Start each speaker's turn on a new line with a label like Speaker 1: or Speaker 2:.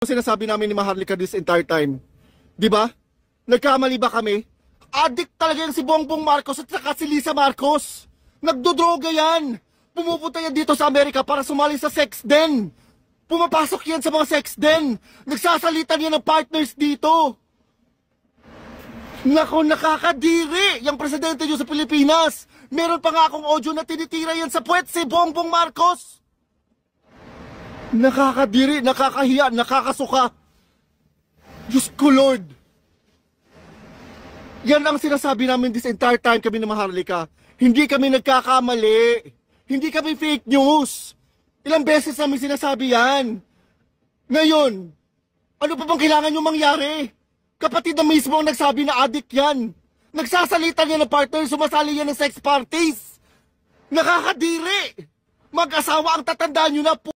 Speaker 1: Sinasabi namin ni Maharlika this entire time. Di ba? Nagkamali ba kami? Addict talaga yung si Bongbong Marcos at saka si Lisa Marcos. Nagdodroga yan. Pumupunta yan dito sa Amerika para sumali sa sex den. Pumapasok yan sa mga sex den. Nagsasalitan yan ng partners dito. Nako, nakakadiri yung presidente nyo sa Pilipinas. Meron pa nga akong audio na tinitira yan sa puwet si Bongbong Marcos. Nakakadiri, nakakahiya, nakakasuka. Diyos ko, Lord. Yan ang sinasabi namin this entire time kami ni Maharlika. Hindi kami nagkakamali. Hindi kami fake news. Ilang beses namin sinasabi yan. Ngayon, ano pa bang kailangan nyo mangyari? Kapatid na mismo ang nagsabi na addict yan. Nagsasalita niya ng partner, sumasali yan ng sex parties. Nakakadiri. Mag-asawa ang tatandaan nyo na po.